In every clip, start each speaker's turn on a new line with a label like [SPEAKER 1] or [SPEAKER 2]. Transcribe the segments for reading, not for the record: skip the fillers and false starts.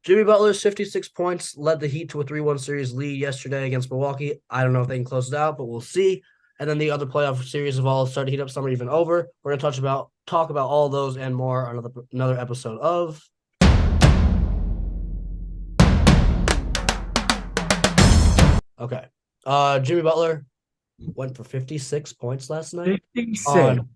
[SPEAKER 1] Jimmy Butler's 56 points led the Heat to a 3-1 series lead yesterday against Milwaukee. I don't know if they can close it out, but we'll see. And then the other playoff series have all started to heat up. Some are even over. We're going to talk about all those and more on another episode of. Okay. Jimmy Butler went for 56 points last night
[SPEAKER 2] 56.
[SPEAKER 1] on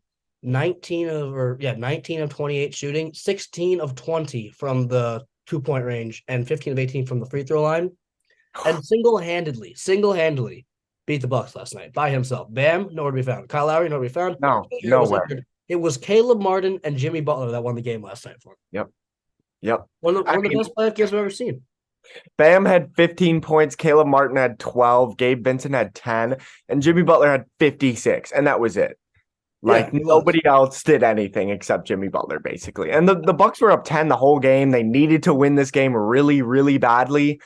[SPEAKER 1] 19 of 28 shooting, 16 of 20 from the 2-point range, and 15 of 18 from the free throw line. And single-handedly beat the Bucks last night by himself. Bam, nowhere to be found. Kyle Lowry, nowhere to be found.
[SPEAKER 2] No, nowhere.
[SPEAKER 1] It was Caleb Martin and Jimmy Butler that won the game last night for him.
[SPEAKER 2] Yep.
[SPEAKER 1] One of the best playoff games I've ever seen.
[SPEAKER 2] Bam had 15 points. Caleb Martin had 12. Gabe Vincent had 10. And Jimmy Butler had 56. And that was it. Nobody else did anything except Jimmy Butler, basically. And the Bucks were up 10 the whole game. They needed to win this game really, really badly.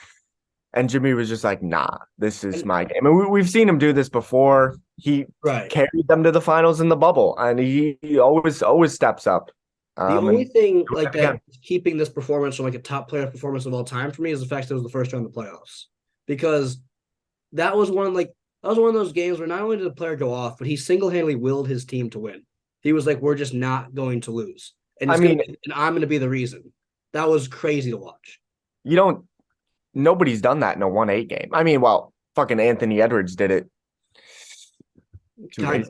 [SPEAKER 2] And Jimmy was just like, nah, this is my game. And we've seen him do this before. He carried them to the finals in the bubble. And he always steps up.
[SPEAKER 1] The only thing like that keeping this performance from like a top player performance of all time for me is the fact that it was the first round of the playoffs. Because that was one of those games where not only did the player go off, but he single-handedly willed his team to win. He was like, we're just not going to lose. And I'm going to be the reason. That was crazy to watch.
[SPEAKER 2] Nobody's done that in a 1-8 game. I mean, well, fucking Anthony Edwards did it.
[SPEAKER 1] Kind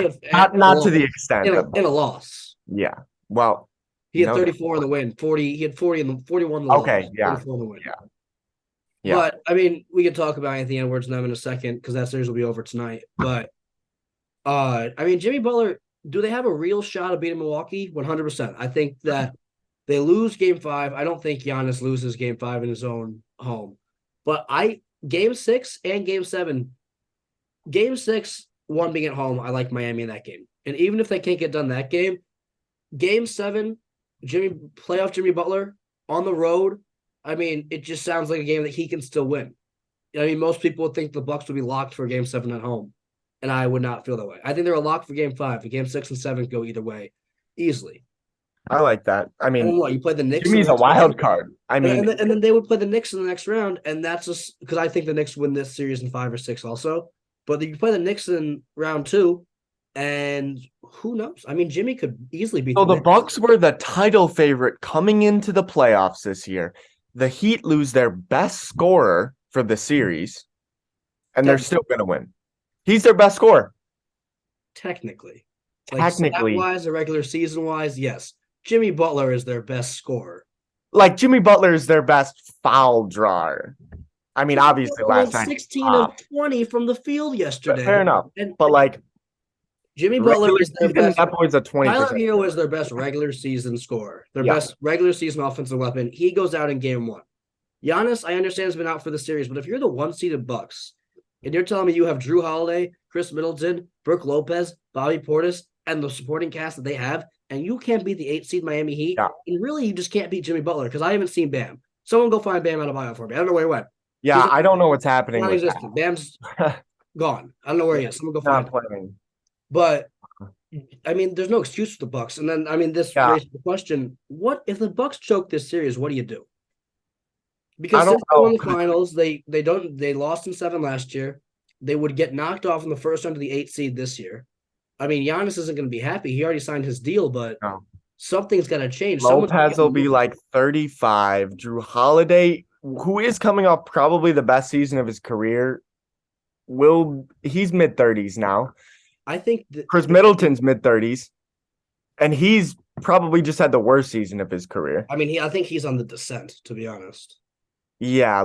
[SPEAKER 2] of. Not to the extent.
[SPEAKER 1] In a loss.
[SPEAKER 2] Yeah. Well.
[SPEAKER 1] He had 34 in the win. 40. He had 40 in the 41 in the
[SPEAKER 2] okay,
[SPEAKER 1] loss.
[SPEAKER 2] Yeah.
[SPEAKER 1] 44 in the win.
[SPEAKER 2] Yeah.
[SPEAKER 1] But, I mean, we can talk about Anthony Edwards and them in a second because that series will be over tonight. But, I mean, Jimmy Butler, do they have a real shot of beating Milwaukee? 100%. I think that they lose game 5. I don't think Giannis loses game 5 in his own home. But game 6 and game 7, game 6, one being at home, I like Miami in that game. And even if they can't get done that game 7, playoff Jimmy Butler on the road, I mean, it just sounds like a game that he can still win. I mean, most people would think the Bucks would be locked for game 7 at home. And I would not feel that way. I think they're a lock for game 5. But game 6 and 7 go either way easily.
[SPEAKER 2] I like that. I mean,
[SPEAKER 1] you play the Knicks.
[SPEAKER 2] Jimmy's a wild card. I mean,
[SPEAKER 1] and then they would play the Knicks in the next round, and that's just because I think the Knicks win this series in 5 or 6 also. But you play the Knicks in round 2, and who knows? I mean, Jimmy could easily beat.
[SPEAKER 2] So the Bucks were the title favorite coming into the playoffs this year. The Heat lose their best scorer for the series, and they're still going to win. He's their best scorer.
[SPEAKER 1] Technically, stat-wise, or regular season-wise, yes. Jimmy Butler is their best scorer.
[SPEAKER 2] Like, Jimmy Butler is their best foul drawer. I mean, obviously, last night.
[SPEAKER 1] 16 of 20 from the field yesterday.
[SPEAKER 2] Fair enough. But,
[SPEAKER 1] Jimmy Butler is their best.
[SPEAKER 2] That boy's a 20%.
[SPEAKER 1] Tyler Hero is their best regular season scorer. Their best regular season offensive weapon. He goes out in game 1. Giannis, I understand, has been out for the series, but if you're the 1-seeded Bucks, and you're telling me you have Drew Holiday, Chris Middleton, Brook Lopez, Bobby Portis, and the supporting cast that they have, and you can't beat the 8-seed Miami Heat, and really you just can't beat Jimmy Butler because I haven't seen Bam. Someone go find Bam Adebayo for me. I don't know where he went.
[SPEAKER 2] Yeah, I don't know what's happening with that.
[SPEAKER 1] Bam's gone. I don't know where he is. Someone go find him. But, I mean, there's no excuse for the Bucks. And then, I mean, this raises the question, what if the Bucks choke this series, what do you do? Because since they won the finals, they lost in 7 last year. They would get knocked off in the first round of the 8th seed this year. I mean, Giannis isn't going to be happy. He already signed his deal, but something's got to change.
[SPEAKER 2] Lopez will be like 35. Drew Holiday, who is coming off probably the best season of his career, he's mid-30s now.
[SPEAKER 1] I think
[SPEAKER 2] Chris Middleton's mid-30s, and he's probably just had the worst season of his career.
[SPEAKER 1] I mean, I think he's on the descent, to be honest.
[SPEAKER 2] Yeah,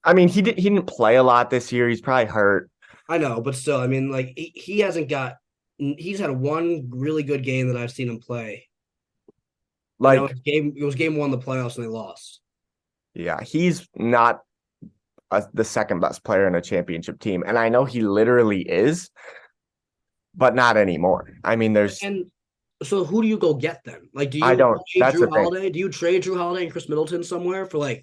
[SPEAKER 2] I mean, he didn't play a lot this year. He's probably hurt.
[SPEAKER 1] I know, but still, I mean, he hasn't got. He's had one really good game that I've seen him play. It was game 1 of the playoffs and they lost.
[SPEAKER 2] Yeah, he's not the second best player in a championship team, and I know he literally is, but not anymore. I mean,
[SPEAKER 1] so who do you go get then? Do you trade Drew Holiday? Do you trade Drew Holiday and Chris Middleton somewhere for Do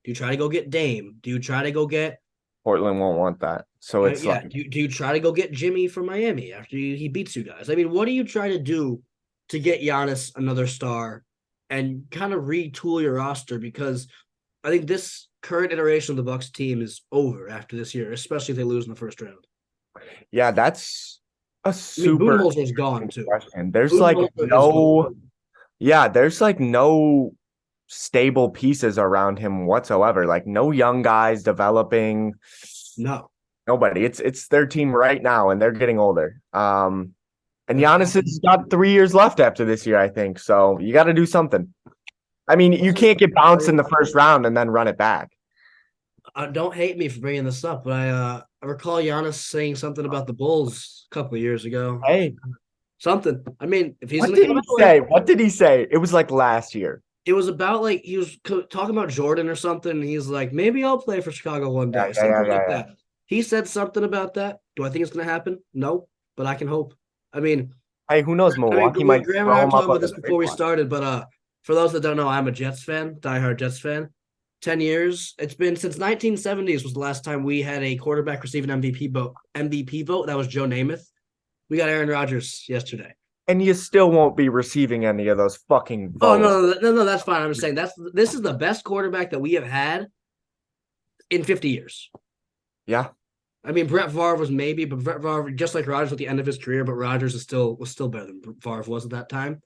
[SPEAKER 1] you try to go get Dame? Do you try to go get
[SPEAKER 2] Portland? Won't want that. So it's
[SPEAKER 1] do you try to go get Jimmy from Miami after he beats you guys? I mean, what do you try to do to get Giannis another star and kind of retool your roster because I think this current iteration of the Bucks team is over after this year, especially if they lose in the first round.
[SPEAKER 2] Yeah, that's a
[SPEAKER 1] I mean,
[SPEAKER 2] super
[SPEAKER 1] Budenholzer's gone too.
[SPEAKER 2] question. There's like
[SPEAKER 1] Budenholzer is gone.
[SPEAKER 2] no, yeah, there's like no stable pieces around him whatsoever. Like no young guys developing.
[SPEAKER 1] No.
[SPEAKER 2] Nobody. It's their team right now, and they're getting older. And
[SPEAKER 1] That's
[SPEAKER 2] Giannis has got 3 years left after this year, I think. So you got to do something. I mean, you can't get bounced in the first round and then run it back.
[SPEAKER 1] don't hate me for bringing this up, but I recall Giannis saying something about the Bulls a couple of years ago.
[SPEAKER 2] Hey,
[SPEAKER 1] Something. I mean, if he's
[SPEAKER 2] what
[SPEAKER 1] going to
[SPEAKER 2] did
[SPEAKER 1] come
[SPEAKER 2] he
[SPEAKER 1] out
[SPEAKER 2] say?
[SPEAKER 1] with,
[SPEAKER 2] What did he say? It was like last year.
[SPEAKER 1] it was about like he was talking about Jordan or something. And he's like, maybe I'll play for Chicago one
[SPEAKER 2] Yeah,
[SPEAKER 1] day,
[SPEAKER 2] yeah, yeah,
[SPEAKER 1] something like
[SPEAKER 2] yeah,
[SPEAKER 1] that. He said something about that. Do I think it's going to happen? No, but I can hope. I mean,
[SPEAKER 2] Hey, who knows? Milwaukee might
[SPEAKER 1] Graham and I
[SPEAKER 2] throw
[SPEAKER 1] were
[SPEAKER 2] him up
[SPEAKER 1] talking
[SPEAKER 2] on
[SPEAKER 1] about
[SPEAKER 2] the
[SPEAKER 1] this
[SPEAKER 2] trade
[SPEAKER 1] before we
[SPEAKER 2] block.
[SPEAKER 1] started, but for those that don't know, I'm a Jets fan, diehard Jets fan. 10 years. It's been since 1970s was the last time we had a quarterback receive an MVP vote. MVP vote. That was Joe Namath. We got Aaron Rodgers yesterday.
[SPEAKER 2] And you still won't be receiving any of those fucking
[SPEAKER 1] Oh
[SPEAKER 2] votes.
[SPEAKER 1] no, that's fine. I'm just saying this is the best quarterback that we have had in 50 years.
[SPEAKER 2] Yeah.
[SPEAKER 1] I mean, Brett Favre was maybe, but Brett Favre, just like Rodgers at the end of his career, but Rodgers was still better than Favre was at that time.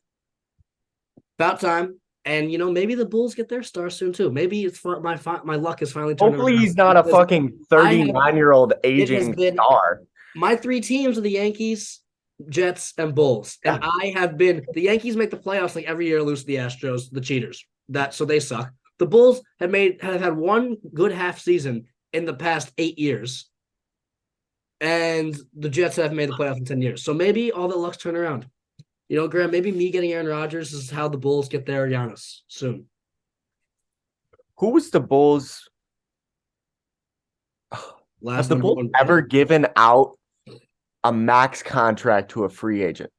[SPEAKER 1] About time. And maybe the Bulls get their star soon too. Maybe it's my luck is finally turning
[SPEAKER 2] Hopefully
[SPEAKER 1] around
[SPEAKER 2] he's not a
[SPEAKER 1] because
[SPEAKER 2] fucking
[SPEAKER 1] I have
[SPEAKER 2] 39-year-old
[SPEAKER 1] it has
[SPEAKER 2] aging
[SPEAKER 1] been
[SPEAKER 2] star.
[SPEAKER 1] my three teams are the Yankees, Jets, and Bulls. And
[SPEAKER 2] Yeah.
[SPEAKER 1] I have been the Yankees make the playoffs like every year, lose to the Astros, the cheaters. So they suck. The Bulls have had one good half season in the past 8 years. And the Jets have made the playoffs in 10 years. So maybe all that luck's turn around. Graham, maybe me getting Aaron Rodgers is how the Bulls get their Giannis soon.
[SPEAKER 2] Who was the Bulls? Have
[SPEAKER 1] Last
[SPEAKER 2] the
[SPEAKER 1] number
[SPEAKER 2] Bulls
[SPEAKER 1] one
[SPEAKER 2] ever
[SPEAKER 1] pick.
[SPEAKER 2] given out a max contract to a free agent?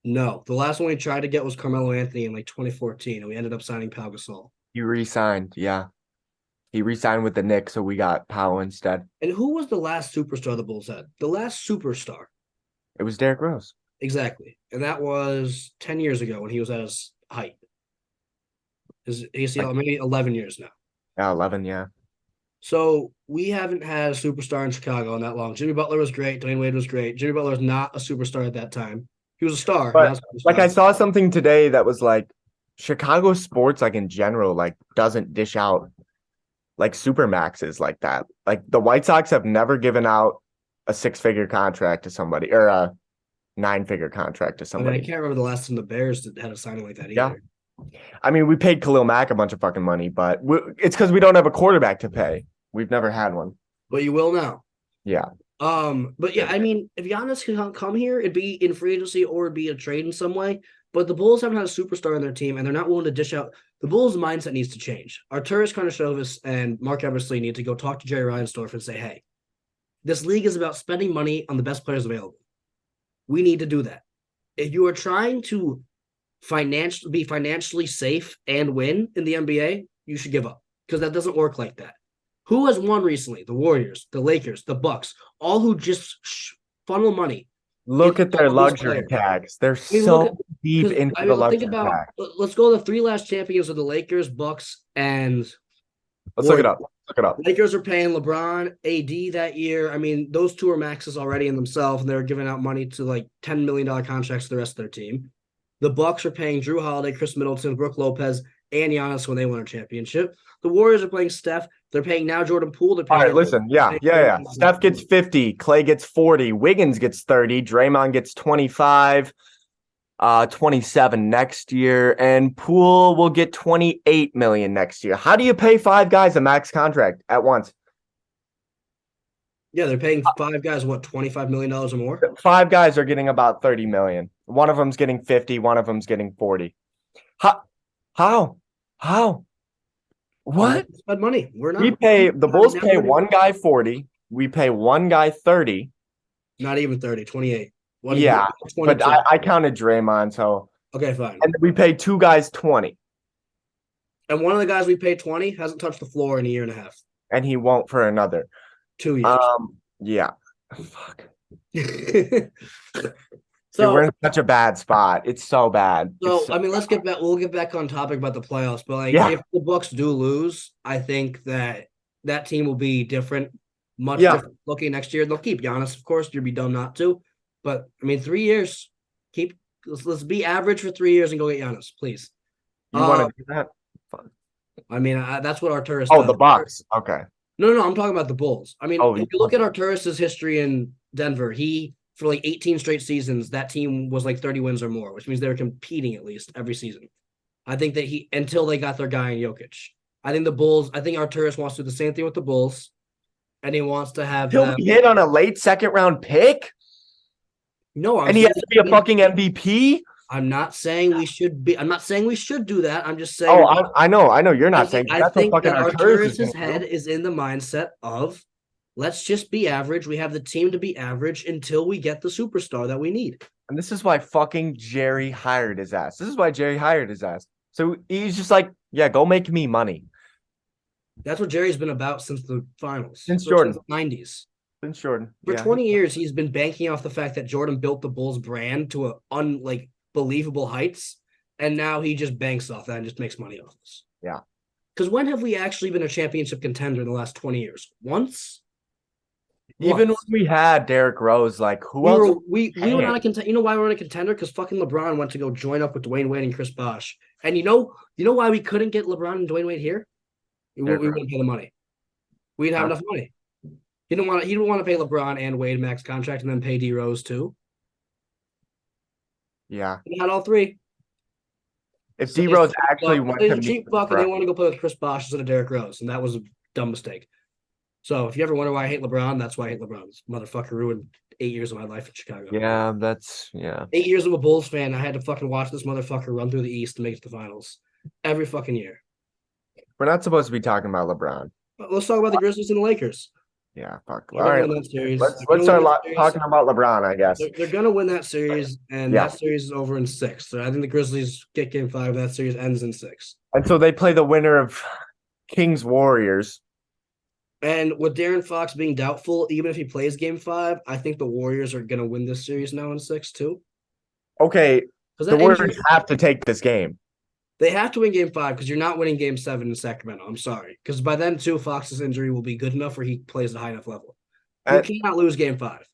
[SPEAKER 1] No, the last one we tried to get was Carmelo Anthony in like 2014, and we ended up signing Pau Gasol.
[SPEAKER 2] He re-signed, yeah. He re-signed with the Knicks, so we got Powell instead.
[SPEAKER 1] And who was the last superstar the Bulls had? The last superstar.
[SPEAKER 2] It was Derrick Rose.
[SPEAKER 1] Exactly. And that was 10 years ago when he was at his height. His ACL, maybe 11 years now.
[SPEAKER 2] Yeah, 11, yeah.
[SPEAKER 1] So we haven't had a superstar in Chicago in that long. Jimmy Butler was great. Dwayne Wade was great. Jimmy Butler was not a superstar at that time. He was a star.
[SPEAKER 2] But like I saw something today that was like Chicago sports, like in general, like doesn't dish out like super maxes like that. Like the White Sox have never given out a 6-figure contract to somebody or a 9-figure contract to somebody.
[SPEAKER 1] I can't remember the last time the Bears had a signing like that either.
[SPEAKER 2] I mean, we paid Khalil Mack a bunch of fucking money, but it's because we don't have a quarterback to pay. We've never had one.
[SPEAKER 1] But you will now.
[SPEAKER 2] Yeah.
[SPEAKER 1] But yeah, I mean, if Giannis can come here, it'd be in free agency or it'd be a trade in some way. But the Bulls haven't had a superstar in their team, and they're not willing to dish out. The Bulls' mindset needs to change. Arturas Karnisovas and Mark Eversley need to go talk to Jerry Reinsdorf and say, hey, this league is about spending money on the best players available. We need to do that. If you are trying to be financially safe and win in the NBA, you should give up because that doesn't work like that. Who has won recently? The Warriors, the Lakers, the Bucks, all who just funnel money.
[SPEAKER 2] Look at their luxury tax. They're so deep into the luxury tax.
[SPEAKER 1] Let's go to the three last champions of the Lakers, Bucks, and
[SPEAKER 2] let's look it up. Look it up.
[SPEAKER 1] Lakers are paying LeBron, AD that year. I mean, those two are maxes already in themselves, and they're giving out money to like $10 million contracts to the rest of their team. The Bucks are paying Drew Holiday, Chris Middleton, Brooke Lopez, and Giannis when they win a championship. The Warriors are playing Steph. They're paying now Jordan Poole. They're paying
[SPEAKER 2] all right, listen. Yeah. Steph gets 50. Clay gets 40. Wiggins gets 30. Draymond gets 25. 27 next year. And Poole will get 28 million next year. How do you pay 5 guys a max contract at once?
[SPEAKER 1] Yeah, they're paying 5 guys, what, $25 million or more?
[SPEAKER 2] 5 guys are getting about 30 million. One of them's getting 50. One of them's getting 40. How? What?
[SPEAKER 1] Spend money. We're not.
[SPEAKER 2] The Bulls pay one guy 40. We pay one guy 30.
[SPEAKER 1] Not even 30, 28.
[SPEAKER 2] Yeah, but I counted Draymond, so.
[SPEAKER 1] Okay, fine.
[SPEAKER 2] And we paid 2 guys 20.
[SPEAKER 1] And one of the guys we paid 20 hasn't touched the floor in a year and a half.
[SPEAKER 2] And he won't for another.
[SPEAKER 1] 2 years.
[SPEAKER 2] Yeah. Fuck.
[SPEAKER 1] So
[SPEAKER 2] Dude, we're
[SPEAKER 1] So
[SPEAKER 2] in such a bad spot. It's so bad. It's
[SPEAKER 1] So
[SPEAKER 2] so
[SPEAKER 1] I mean, let's get back. We'll get back on topic about the playoffs. But like,
[SPEAKER 2] yeah,
[SPEAKER 1] if the Bucks do lose, I think that that team will be different, much
[SPEAKER 2] yeah.
[SPEAKER 1] different looking next year. They'll keep Giannis, of course. You'd be dumb not to. But I mean, 3 years. Keep let's be average for 3 years and go get Giannis, please.
[SPEAKER 2] You want to do that? Fine.
[SPEAKER 1] I mean, that's what Arturis
[SPEAKER 2] Oh,
[SPEAKER 1] does.
[SPEAKER 2] the Bucks. Okay.
[SPEAKER 1] No, I'm talking about the Bulls. I mean,
[SPEAKER 2] Oh,
[SPEAKER 1] if you look at Arturis's history in Denver, he for like 18 straight seasons, that team was like 30 wins or more, which means they were competing at least every season. I think that until they got their guy in Jokic. I think Arturis wants to do the same thing with the Bulls, and he wants to have
[SPEAKER 2] he'll
[SPEAKER 1] them.
[SPEAKER 2] be hit on a late second round pick,
[SPEAKER 1] No,
[SPEAKER 2] and he has to be a fucking MVP.
[SPEAKER 1] I'm not saying we should be. I'm not saying we should do that. I'm just saying.
[SPEAKER 2] Oh, I know. You're not saying
[SPEAKER 1] I
[SPEAKER 2] that's what
[SPEAKER 1] think
[SPEAKER 2] fucking
[SPEAKER 1] that
[SPEAKER 2] Arturis is
[SPEAKER 1] Arturis's
[SPEAKER 2] going to
[SPEAKER 1] head
[SPEAKER 2] do.
[SPEAKER 1] is in the mindset of let's just be average. We have the team to be average until we get the superstar that we need.
[SPEAKER 2] And this is why fucking Jerry hired his ass. This is why Jerry hired his ass. So he's just like, yeah, go make me money.
[SPEAKER 1] That's what Jerry's been about since the finals,
[SPEAKER 2] Since Jordan.
[SPEAKER 1] since the 90s.
[SPEAKER 2] Since Jordan.
[SPEAKER 1] For
[SPEAKER 2] Yeah.
[SPEAKER 1] 20 years, he's been banking off the fact that Jordan built the Bulls brand to believable heights, and now he just banks off that and just makes money off this.
[SPEAKER 2] Yeah.
[SPEAKER 1] Because when have we actually been a championship contender in the last 20 years? Once?
[SPEAKER 2] Even when we had Derrick Rose, like who else?
[SPEAKER 1] We were not a contender. You know why we're not a contender? Because fucking LeBron went to go join up with Dwayne Wade and Chris Bosh. And you know why we couldn't get LeBron and Dwayne Wade here? We wouldn't pay the money. We didn't have enough money. He didn't want to pay LeBron and Wade max contract and then pay D Rose too.
[SPEAKER 2] Yeah.
[SPEAKER 1] He had all three.
[SPEAKER 2] If D Rose actually went
[SPEAKER 1] to
[SPEAKER 2] to
[SPEAKER 1] cheap buck and they want to go play with Chris Bosh instead of Derrick Rose, and that was a dumb mistake. So if you ever wonder why I hate LeBron, that's why I hate LeBron. This motherfucker ruined 8 years of my life in Chicago.
[SPEAKER 2] Yeah,
[SPEAKER 1] 8 years of a Bulls fan. I had to fucking watch this motherfucker run through the East to make it to the finals every fucking year.
[SPEAKER 2] We're not supposed to be talking about LeBron.
[SPEAKER 1] But let's talk about the Grizzlies and the Lakers.
[SPEAKER 2] Yeah, fuck.
[SPEAKER 1] All
[SPEAKER 2] right.
[SPEAKER 1] Let's
[SPEAKER 2] start talking about LeBron, I guess.
[SPEAKER 1] They're going to win that series, and that series is over in 6. So I think the Grizzlies get game 5. That series ends in 6.
[SPEAKER 2] And so they play the winner of Kings Warriors.
[SPEAKER 1] And with De'Aaron Fox being doubtful, even if he plays game 5, I think the Warriors are going to win this series now in 6 too.
[SPEAKER 2] Okay, the Warriors have to take this game.
[SPEAKER 1] They have to win game 5 because you're not winning game 7 in Sacramento. I'm sorry. Because by then, too, Fox's injury will be good enough where he plays at a high enough level. You cannot lose game 5.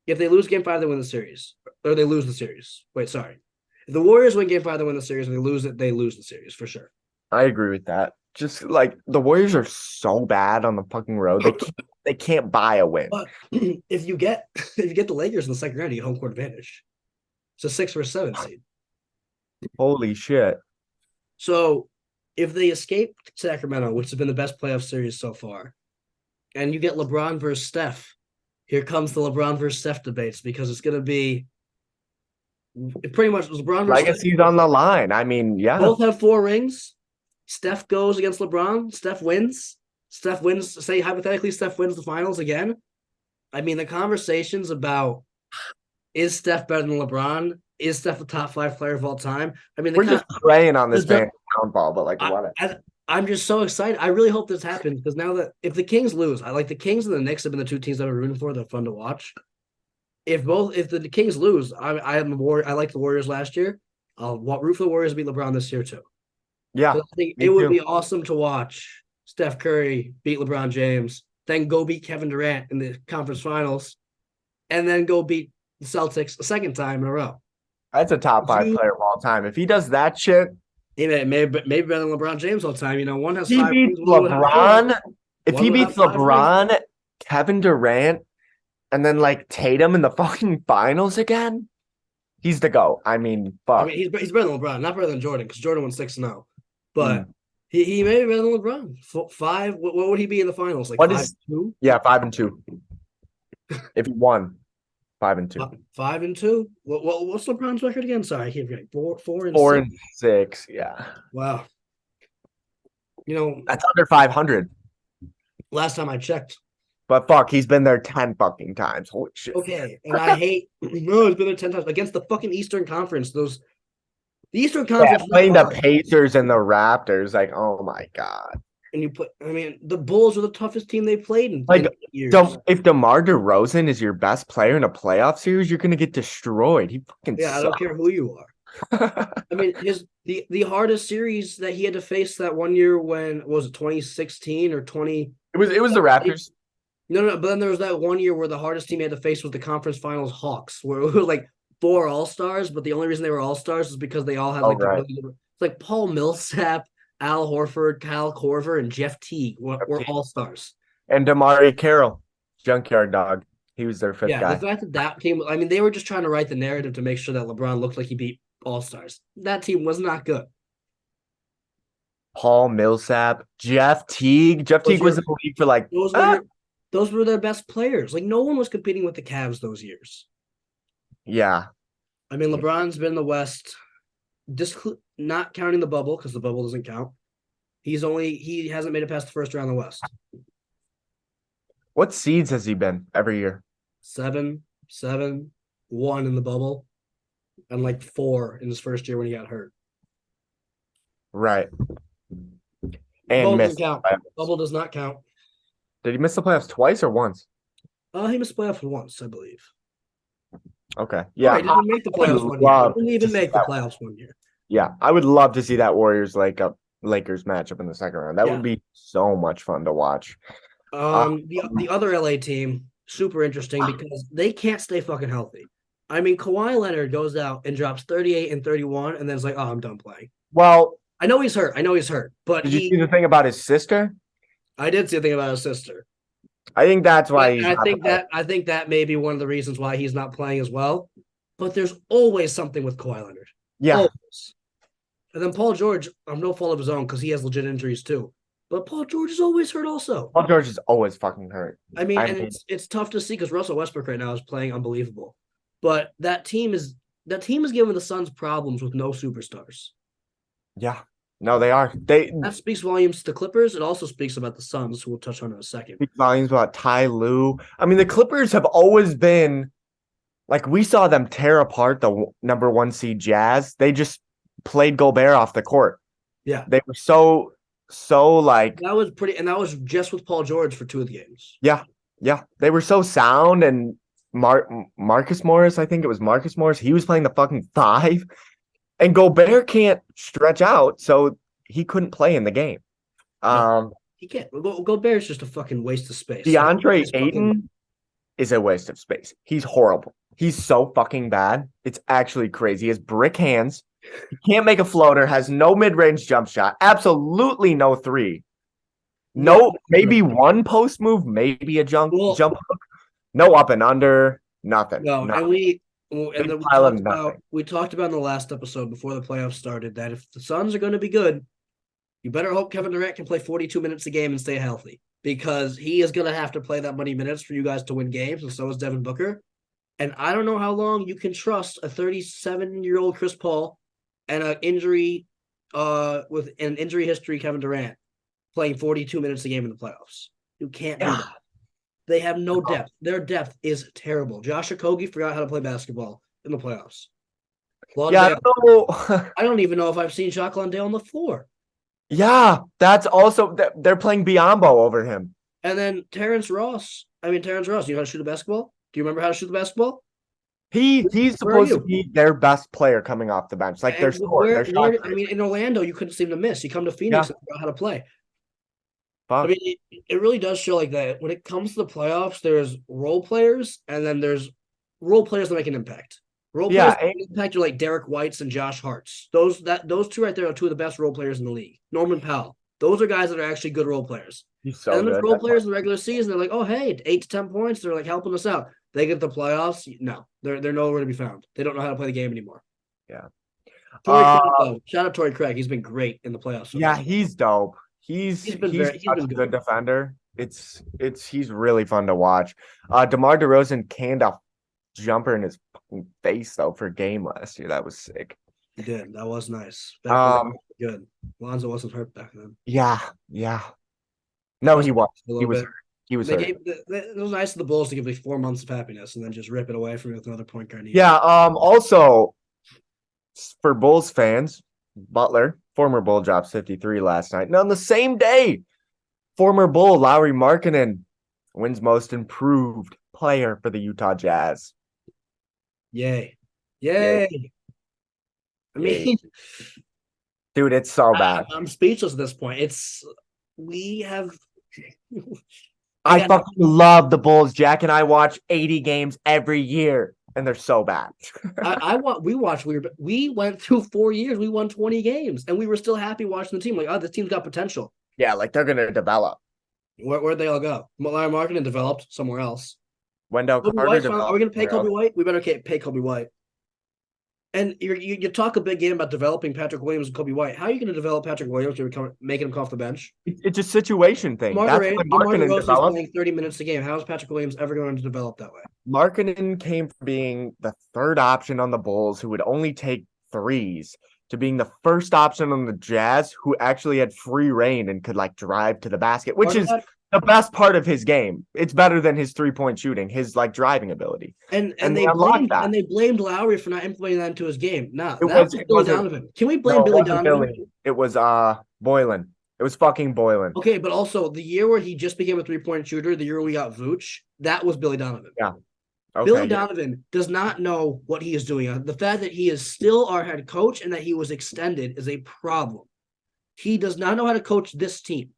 [SPEAKER 1] If they lose game 5, they win the series. Or they lose the series. Wait, sorry. If the Warriors win game 5, they win the series. If they lose it, they lose the series for sure.
[SPEAKER 2] I agree with that. Just like the Warriors are so bad on the fucking road. They can't buy a win.
[SPEAKER 1] But if you get the Lakers in the second round, you get home court advantage. It's a 6 or 7 seed.
[SPEAKER 2] Holy shit.
[SPEAKER 1] So if they escape Sacramento, which has been the best playoff series so far, and you get LeBron versus Steph, here comes the LeBron versus Steph debates because it's going to be pretty much LeBron versus
[SPEAKER 2] Legacy's on the line. I mean, yeah.
[SPEAKER 1] Both have 4 rings. Steph goes against LeBron. Steph wins. Say hypothetically, Steph wins the finals again. I mean, the conversations about is Steph better than LeBron? Is Steph a top 5 player of all time? I mean,
[SPEAKER 2] we're just praying on this man downfall, but like what?
[SPEAKER 1] I'm just so excited. I really hope this happens because now that if the Kings lose, I like the Kings and the Knicks have been the 2 teams I've been rooting for. They're fun to watch. If the Kings lose, I like the Warriors last year. I'll root for the Warriors to beat LeBron this year too.
[SPEAKER 2] Yeah,
[SPEAKER 1] I think it would be awesome to watch Steph Curry beat LeBron James, then go beat Kevin Durant in the conference finals, and then go beat the Celtics a second time in a row.
[SPEAKER 2] That's a top 5 player of all time. If he does that shit,
[SPEAKER 1] he maybe better than LeBron James all the time. You know, one has
[SPEAKER 2] he
[SPEAKER 1] 5
[SPEAKER 2] beats
[SPEAKER 1] rings,
[SPEAKER 2] LeBron. If he beats
[SPEAKER 1] LeBron,
[SPEAKER 2] Kevin Durant, and then like Tatum in the fucking finals again, he's the GOAT. I mean, fuck.
[SPEAKER 1] I mean, he's better than LeBron, not better than Jordan, because Jordan won 6-0. But he may be better than LeBron. 5. What would he be in the finals? Like 5-2?
[SPEAKER 2] Yeah, 5-2. If he won, 5-2.
[SPEAKER 1] 5-2. What's LeBron's record again? Sorry, I keep forgetting. 4
[SPEAKER 2] and 6. Yeah.
[SPEAKER 1] Wow. You know,
[SPEAKER 2] that's under 500.
[SPEAKER 1] Last time I checked.
[SPEAKER 2] But fuck, he's been there 10 fucking times. Holy shit.
[SPEAKER 1] Okay, and I hate. No, he's been there 10 times against the fucking Eastern Conference. The Eastern Conference
[SPEAKER 2] playing the Pacers and the Raptors. Like, oh my god.
[SPEAKER 1] And you put, I mean, the Bulls are the toughest team they played
[SPEAKER 2] Like,
[SPEAKER 1] in years.
[SPEAKER 2] if DeMar DeRozan is your best player in a playoff series, you're gonna get destroyed. He fucking
[SPEAKER 1] Yeah, I don't
[SPEAKER 2] sucks.
[SPEAKER 1] care who you are. I mean, the hardest series that he had to face that one year when was it 2016 or 20?
[SPEAKER 2] It was the Raptors.
[SPEAKER 1] No, but then there was that one year where the hardest team he had to face was the conference finals Hawks, where it was like four all-stars, but the only reason they were all-stars is because they all had
[SPEAKER 2] Oh,
[SPEAKER 1] like the
[SPEAKER 2] right.
[SPEAKER 1] ability it's like Paul Millsap, Al Horford, Kyle Korver, and Jeff Teague were all-stars.
[SPEAKER 2] And Damari Carroll, junkyard dog. He was their fifth
[SPEAKER 1] Yeah, the
[SPEAKER 2] guy.
[SPEAKER 1] fact that that team, I mean, they were just trying to write the narrative to make sure that LeBron looked like he beat all-stars. That team was not good.
[SPEAKER 2] Paul Millsap, Jeff Teague. Jeff
[SPEAKER 1] Those
[SPEAKER 2] Teague was
[SPEAKER 1] were
[SPEAKER 2] in the league for like
[SPEAKER 1] those were their those were their best players. Like no one was competing with the Cavs those years.
[SPEAKER 2] yeah.
[SPEAKER 1] I mean, LeBron's been in the West, not counting the bubble because the bubble doesn't count. He hasn't made it past the first round of the West.
[SPEAKER 2] What seeds has he been every year?
[SPEAKER 1] 7, 7, 1 in the bubble, and like 4 in his first year when he got hurt.
[SPEAKER 2] Right.
[SPEAKER 1] Bubble
[SPEAKER 2] And
[SPEAKER 1] doesn't
[SPEAKER 2] missed.
[SPEAKER 1] count. Bubble does not count.
[SPEAKER 2] Did he miss the playoffs twice or once?
[SPEAKER 1] He missed playoffs once, I believe.
[SPEAKER 2] Okay.
[SPEAKER 1] Yeah,
[SPEAKER 2] Yeah.
[SPEAKER 1] he didn't make the playoffs one year. He didn't even make the playoffs one year.
[SPEAKER 2] Yeah. I would love to see that Warriors Lakers matchup in the second round. That
[SPEAKER 1] Yeah.
[SPEAKER 2] would be so much fun to watch.
[SPEAKER 1] The other LA team, super interesting because they can't stay fucking healthy. I mean, Kawhi Leonard goes out and drops 38 and 31, and then it's like, oh, I'm done playing.
[SPEAKER 2] Well,
[SPEAKER 1] I know he's hurt, but
[SPEAKER 2] did you see the thing about his sister?
[SPEAKER 1] I did see a thing about his sister.
[SPEAKER 2] I think that's why he's
[SPEAKER 1] I think that may be one of the reasons why he's not playing as well. But there's always something with Kawhi Leonard.
[SPEAKER 2] Yeah.
[SPEAKER 1] Always. And then Paul George, no fault of his own because he has legit injuries too. But Paul George is always hurt also.
[SPEAKER 2] Paul George is always fucking hurt.
[SPEAKER 1] I mean, it's tough to see because Russell Westbrook right now is playing unbelievable. But that team is giving the Suns problems with no superstars.
[SPEAKER 2] Yeah. No, they are.
[SPEAKER 1] That speaks volumes to Clippers. It also speaks about the Suns, who we'll touch on in a second.
[SPEAKER 2] Speaks volumes about Ty Lue. I mean, the Clippers have always been like we saw them tear apart the number 1 seed Jazz. They just played Gobert off the court.
[SPEAKER 1] Yeah.
[SPEAKER 2] They were so like
[SPEAKER 1] that was pretty, and that was just with Paul George for 2 of the games.
[SPEAKER 2] Yeah. Yeah. They were so sound, and Marcus Morris, I think it was Marcus Morris, he was playing the fucking 5. And Gobert can't stretch out, so he couldn't play in the game.
[SPEAKER 1] He can't. Gobert's just a fucking waste of space.
[SPEAKER 2] DeAndre Ayton is a waste of space. He's horrible. He's so fucking bad. It's actually crazy. He has brick hands. He can't make a floater, has no mid-range jump shot, absolutely no 3. No, maybe one post move, maybe a jump hook. No up and under, nothing.
[SPEAKER 1] No,
[SPEAKER 2] nothing.
[SPEAKER 1] And we talked about in the last episode before the playoffs started that if the Suns are going to be good, you better hope Kevin Durant can play 42 minutes a game and stay healthy because he is going to have to play that many minutes for you guys to win games, and so is Devin Booker. And I don't know how long you can trust a 37-year-old Chris Paul and an injury with an injury history Kevin Durant playing 42 minutes a game in the playoffs. You can't do that. They have no depth. Their depth is terrible. Josh Okogie forgot how to play basketball in the playoffs.
[SPEAKER 2] I don't know.
[SPEAKER 1] I don't even know if I've seen Jacques Landale on the floor.
[SPEAKER 2] Yeah, that's also they're playing Biyombo over him.
[SPEAKER 1] And then Terrence Ross, you know how to shoot a basketball? Do you remember how to shoot the basketball?
[SPEAKER 2] He's supposed to be their best player coming off the bench. Like their score.
[SPEAKER 1] In Orlando, you couldn't seem to miss. You come to Phoenix and figure out how to play. I mean, it really does show like that. When it comes to the playoffs, there's role players, and then there's role players that make an impact. Role players that make an impact are like Derek Whites and Josh Harts. Those 2 right there are 2 of the best role players in the league. Norman Powell. Those are guys that are actually good role players.
[SPEAKER 2] He's so
[SPEAKER 1] and then
[SPEAKER 2] good.
[SPEAKER 1] there's role players in the regular season. They're like, oh, hey, 8 to 10 points. They're like helping us out. They get the playoffs. No, they're nowhere to be found. They don't know how to play the game anymore.
[SPEAKER 2] Yeah.
[SPEAKER 1] Shout out Torrey Craig. He's been great in the playoffs.
[SPEAKER 2] Yeah, he's dope. He's such a good defender. He's really fun to watch. DeMar DeRozan canned a jumper in his fucking face though for game last year. That was sick.
[SPEAKER 1] He did. That was nice. Good. Lonzo wasn't hurt back then.
[SPEAKER 2] Yeah. No, he was. He was hurt.
[SPEAKER 1] It was nice of the Bulls to give me 4 months of happiness and then just rip it away from me with another point guard.
[SPEAKER 2] Yeah. Also, for Bulls fans, Butler, former Bull, drops 53 last night. And on the same day, former Bull Lauri Markkanen wins Most Improved Player for the Utah Jazz.
[SPEAKER 1] Yay.
[SPEAKER 2] Yay.
[SPEAKER 1] Yay. I
[SPEAKER 2] Yay.
[SPEAKER 1] mean,
[SPEAKER 2] Dude, it's so bad.
[SPEAKER 1] I'm speechless at this point. We have.
[SPEAKER 2] I fucking love the Bulls. Jack and I watch 80 games every year, and they're so bad.
[SPEAKER 1] We went through 4 years. We won 20 games, and we were still happy watching the team. Like, oh, this team's got potential.
[SPEAKER 2] Yeah, like they're gonna develop.
[SPEAKER 1] Where'd they all go? Larry Markkanen developed somewhere else.
[SPEAKER 2] Wendell
[SPEAKER 1] Kobe
[SPEAKER 2] Carter
[SPEAKER 1] White's
[SPEAKER 2] developed.
[SPEAKER 1] are we going to pay Kobe White? We better pay Kobe White. And you talk a big game about developing Patrick Williams and Kobe White. How are you going to develop Patrick Williams to making him come off the bench?
[SPEAKER 2] It's a situation thing. That's why Markkanen developed.
[SPEAKER 1] Playing 30 minutes a game. How is Patrick Williams ever going to develop that way?
[SPEAKER 2] Markkanen came from being the third option on the Bulls who would only take threes to being the first option on the Jazz who actually had free reign and could like drive to the basket, which is the best part of his game. It's better than his 3-point shooting, his like driving ability.
[SPEAKER 1] And they blamed Lowry for not implementing that into his game. Nah, it was Billy Donovan. Can we blame Billy Donovan?
[SPEAKER 2] It was Boylan. It was fucking Boylan.
[SPEAKER 1] Okay, but also the year where he just became a 3-point shooter, the year we got Vooch, that was Billy Donovan.
[SPEAKER 2] Yeah.
[SPEAKER 1] Okay, Billy Donovan does not know what he is doing. The fact that he is still our head coach and that he was extended is a problem. He does not know how to coach this team.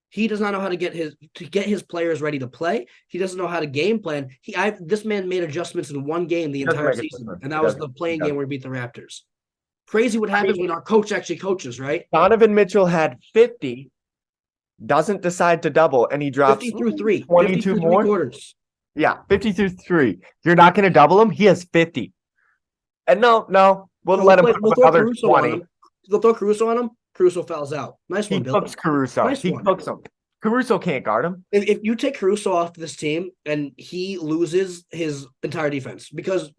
[SPEAKER 1] He does not know how to get his players ready to play. He doesn't know how to game plan. This man made adjustments in one game the entire season, and that was the playing game where we beat the Raptors. Crazy what happens when our coach actually coaches, right?
[SPEAKER 2] Donovan Mitchell had 50, doesn't decide to double, and he drops
[SPEAKER 1] 50 through 3,
[SPEAKER 2] 22 more
[SPEAKER 1] quarters.
[SPEAKER 2] Yeah, 50 through 3. You're not going to double him? He has 50. And no, we'll let him put another 20.
[SPEAKER 1] They'll throw Caruso on him. Caruso fouls out. Nice one, Bill.
[SPEAKER 2] He cooks Caruso. He cooks him. Caruso can't guard him.
[SPEAKER 1] If you take Caruso off this team and he loses his entire defense because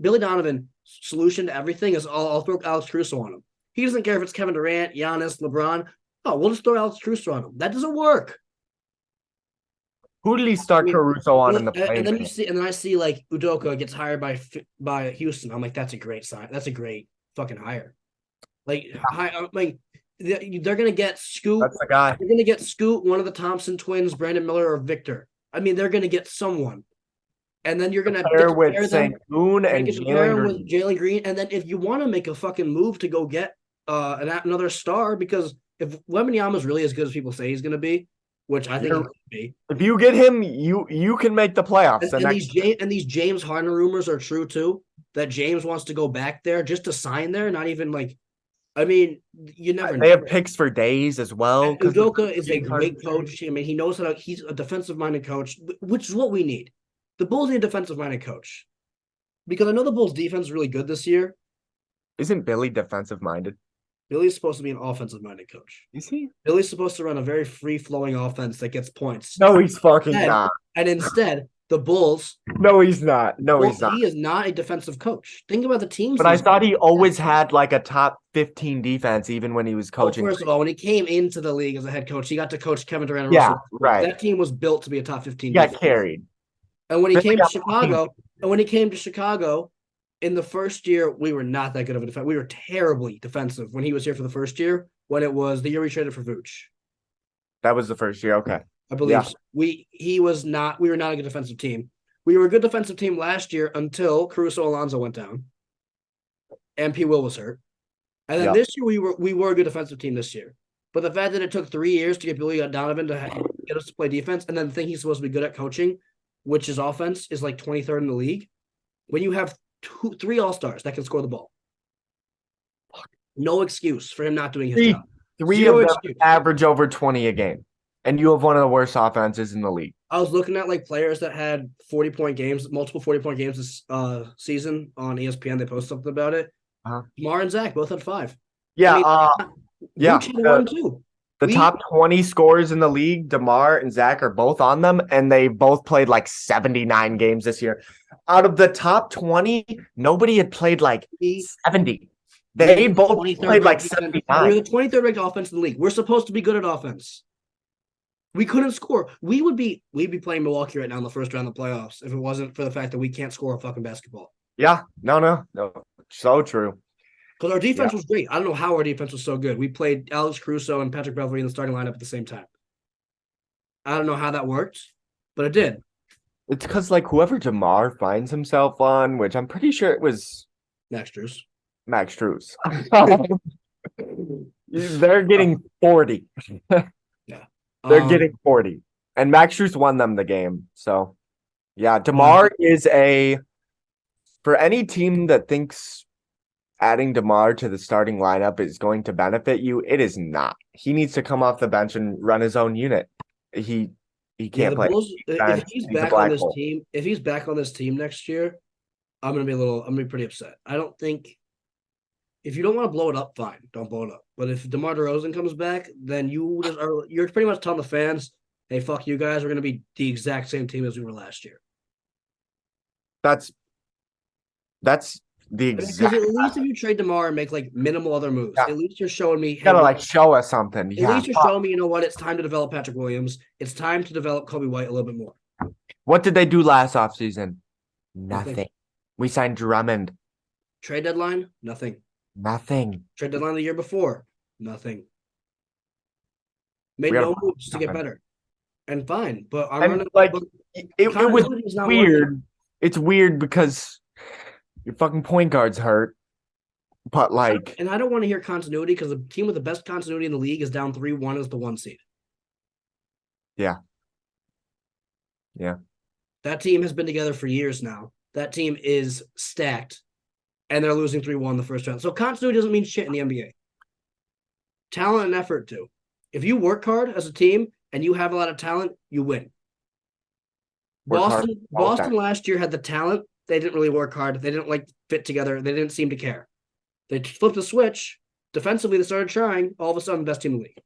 [SPEAKER 1] Billy Donovan's solution to everything is I'll throw Alex Caruso on him. He doesn't care if it's Kevin Durant, Giannis, LeBron. Oh, we'll just throw Alex Caruso on him. That doesn't work.
[SPEAKER 2] Who did he start Caruso on in the play?
[SPEAKER 1] And then I see like Udoka gets hired by Houston. I'm like, that's a great sign. That's a great fucking hire. They're gonna get Scoot.
[SPEAKER 2] That's the guy.
[SPEAKER 1] They're gonna get Scoot, one of the Thompson twins, Brandon Miller or Victor. I mean, they're gonna get someone, and then you're gonna
[SPEAKER 2] pair with Sengun and
[SPEAKER 1] Jalen Green. And then if you want to make a fucking move to go get another star, because if Wembanyama is really as good as people say he's gonna be, which I think he could be,
[SPEAKER 2] if you get him, you can make the playoffs.
[SPEAKER 1] And these James Harden rumors are true too. That James wants to go back there just to sign there, not even like. I mean, you never know.
[SPEAKER 2] They have picks for days as well.
[SPEAKER 1] Udoka is a great coach. I mean, he knows how to. He's a defensive-minded coach, which is what we need. The Bulls need a defensive-minded coach because I know the Bulls' defense is really good this year.
[SPEAKER 2] Isn't Billy defensive-minded?
[SPEAKER 1] Billy's supposed to be an offensive-minded coach.
[SPEAKER 2] Is he?
[SPEAKER 1] Billy's supposed to run a very free-flowing offense that gets points.
[SPEAKER 2] No, he's fucking not.
[SPEAKER 1] And instead, the Bulls.
[SPEAKER 2] No, he's not. No, he's not.
[SPEAKER 1] He is not a defensive coach. Think about the teams.
[SPEAKER 2] But I thought he always had like a top 15 defense, even when he was coaching.
[SPEAKER 1] First of all, when he came into the league as a head coach, he got to coach Kevin Durant. And
[SPEAKER 2] Russell.
[SPEAKER 1] Right. That team was built to be a top 15.
[SPEAKER 2] He got carried.
[SPEAKER 1] And when he came to Chicago, in the first year, we were not that good of a defense. We were terribly defensive when he was here for the first year. When it was the year we traded for Vooch.
[SPEAKER 2] That was the first year. Okay.
[SPEAKER 1] I believe so. We were not a good defensive team. We were a good defensive team last year until Caruso Alonso went down. And P. Will was hurt. And then this year we were a good defensive team this year. But the fact that it took 3 years to get Billy Donovan to get us to play defense, and then the thing he's supposed to be good at coaching, which is offense, is like 23rd in the league. When you have 3 all-stars that can score the ball. No excuse for him not doing his job.
[SPEAKER 2] 3 of them average over 20 a game. And you have one of the worst offenses in the league.
[SPEAKER 1] I was looking at like players that had 40-point games, multiple 40-point games this season on ESPN. They posted something about it. Mar and Zach both had 5.
[SPEAKER 2] Yeah,
[SPEAKER 1] one too.
[SPEAKER 2] The top 20 scorers in the league, DeMar and Zach are both on them, and they both played like 79 games this year. Out of the top 20, nobody had played like 70. They both played like 79.
[SPEAKER 1] We're the 23rd ranked offense in the league. We're supposed to be good at offense. We couldn't score. We'd be playing Milwaukee right now in the first round of the playoffs if it wasn't for the fact that we can't score a fucking basketball.
[SPEAKER 2] Yeah, no. So true.
[SPEAKER 1] Because our defense
[SPEAKER 2] Yeah.
[SPEAKER 1] was great. I don't know how our defense was so good. We played Alex Caruso and Patrick Beverley in the starting lineup at the same time. I don't know how that worked, but it did.
[SPEAKER 2] It's because like whoever DeMar finds himself on, which I'm pretty sure it was
[SPEAKER 1] Max Drews.
[SPEAKER 2] Max Strus. They're getting 40.
[SPEAKER 1] Yeah.
[SPEAKER 2] They're getting 40. And Max Strus won them the game. So yeah,
[SPEAKER 1] Yeah.
[SPEAKER 2] DeMar is for any team that thinks adding DeMar to the starting lineup is going to benefit you, it is not. He needs to come off the bench and run his own unit. He
[SPEAKER 1] Yeah,
[SPEAKER 2] can't
[SPEAKER 1] the
[SPEAKER 2] play
[SPEAKER 1] Bulls. If
[SPEAKER 2] defense.
[SPEAKER 1] he's
[SPEAKER 2] He's a
[SPEAKER 1] back on
[SPEAKER 2] black
[SPEAKER 1] this
[SPEAKER 2] hole.
[SPEAKER 1] team, if he's back on this team next year, I'm gonna be pretty upset. I don't think if you don't want to blow it up, fine, don't blow it up. But if DeMar DeRozan comes back, then you're pretty much telling the fans, hey, fuck you guys, we're gonna be the exact same team as we were last year.
[SPEAKER 2] That's the
[SPEAKER 1] Because
[SPEAKER 2] exact.
[SPEAKER 1] at least if you trade DeMar and make like minimal other moves,
[SPEAKER 2] Yeah.
[SPEAKER 1] at least you're showing me, hey,
[SPEAKER 2] Gotta like show us something.
[SPEAKER 1] at
[SPEAKER 2] Yeah.
[SPEAKER 1] least you're showing me, you know what? It's time to develop Patrick Williams. It's time to develop Kobe White a little bit more.
[SPEAKER 2] What did they do last offseason?
[SPEAKER 1] Nothing.
[SPEAKER 2] Nothing. We signed Drummond.
[SPEAKER 1] Trade deadline, nothing.
[SPEAKER 2] Nothing.
[SPEAKER 1] Trade deadline the year before, nothing. Made
[SPEAKER 2] We
[SPEAKER 1] no
[SPEAKER 2] gotta-
[SPEAKER 1] moves to get better. And fine, but I'm
[SPEAKER 2] And
[SPEAKER 1] running
[SPEAKER 2] like
[SPEAKER 1] but
[SPEAKER 2] it was
[SPEAKER 1] continuity is not working.
[SPEAKER 2] weird. It's weird because your fucking point guard's hurt. But like,
[SPEAKER 1] And I don't want to hear continuity because the team with the best continuity in the league is down 3-1 as the 1 seed.
[SPEAKER 2] yeah. Yeah.
[SPEAKER 1] That team has been together for years now. That team is stacked, and they're losing 3-1 the first round. So continuity doesn't mean shit in the NBA. Talent and effort do. If you work hard as a team and you have a lot of talent, you win. Boston last year had the talent. They didn't really work hard. They didn't like fit together. They didn't seem to care. They flipped the switch. Defensively, they started trying. All of a sudden, best team in the league.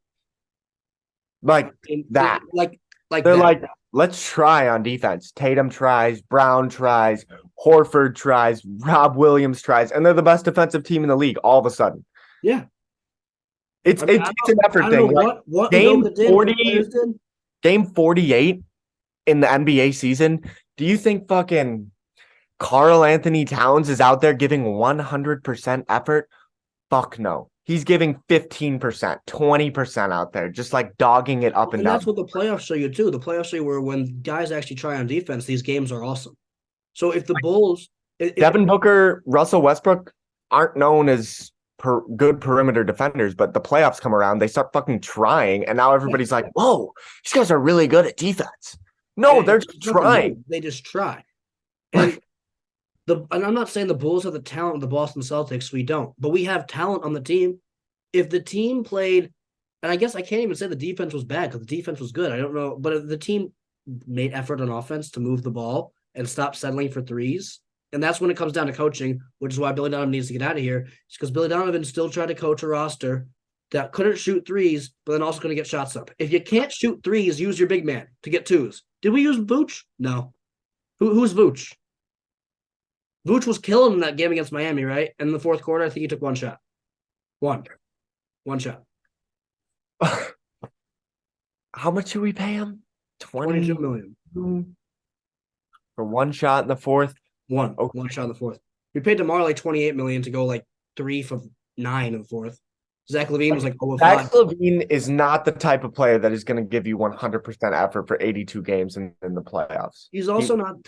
[SPEAKER 2] Like that.
[SPEAKER 1] Like
[SPEAKER 2] they're
[SPEAKER 1] that.
[SPEAKER 2] like, let's try on defense. Tatum tries, Brown tries, Horford tries, Rob Williams tries, and they're the best defensive team in the league all of a sudden.
[SPEAKER 1] Yeah.
[SPEAKER 2] It's an effort thing.
[SPEAKER 1] What
[SPEAKER 2] game 40,
[SPEAKER 1] did.
[SPEAKER 2] game 48 in the NBA season. Do you think fucking Karl Anthony Towns is out there giving 100% effort? Fuck no. He's giving 15%, 20% out there, just like dogging it up and down.
[SPEAKER 1] That's what the playoffs show you too. The playoffs show you where when guys actually try on defense, these games are awesome. So if the Bulls,
[SPEAKER 2] Devin Booker, Russell Westbrook aren't known as good perimeter defenders, but the playoffs come around, they start fucking trying, and now everybody's like, "Whoa, these guys are really good at defense." No, they're just trying.
[SPEAKER 1] They just try. And and I'm not saying the Bulls have the talent of the Boston Celtics. We don't, but we have talent on the team. If the team played, and I guess I can't even say the defense was bad because the defense was good. I don't know, but if the team made effort on offense to move the ball and stop settling for threes, and that's when it comes down to coaching, which is why Billy Donovan needs to get out of here. It's because Billy Donovan still tried to coach a roster that couldn't shoot threes, but then also going to get shots up. If you can't shoot threes, use your big man to get twos. Did we use Vooch? No. Who's Vooch? Vooch was killing in that game against Miami, right? And in the fourth quarter, I think he took one shot. One shot.
[SPEAKER 2] How much should we pay him?
[SPEAKER 1] 22 million.
[SPEAKER 2] For one shot in the fourth?
[SPEAKER 1] One shot in the fourth. We paid DeMar like 28 million to go like 3 for 9 in the fourth. Zach LaVine was like 0 of 5.
[SPEAKER 2] Zach LaVine is not the type of player that is going to give you 100% effort for 82 games in the playoffs.
[SPEAKER 1] He's also not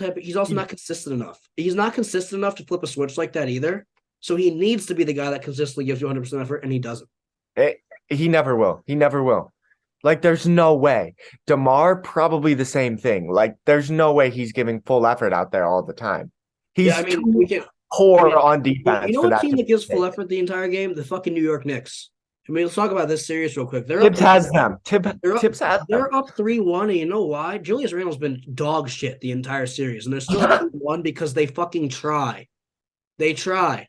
[SPEAKER 1] consistent enough. He's not consistent enough to flip a switch like that either. So he needs to be the guy that consistently gives you 100% effort, and he doesn't.
[SPEAKER 2] He never will. He never will. Like, there's no way. DeMar, probably the same thing. Like, there's no way he's giving full effort out there all the time. He's poor on defense.
[SPEAKER 1] You know what team that gives full effort the entire game? The fucking New York Knicks. I mean, let's talk about this series real quick.
[SPEAKER 2] Tibbs has them. Tibbs has them.
[SPEAKER 1] They're up 3-1, and you know why? Julius Randle's been dog shit the entire series, and they're still 3-1 because they fucking try. They try.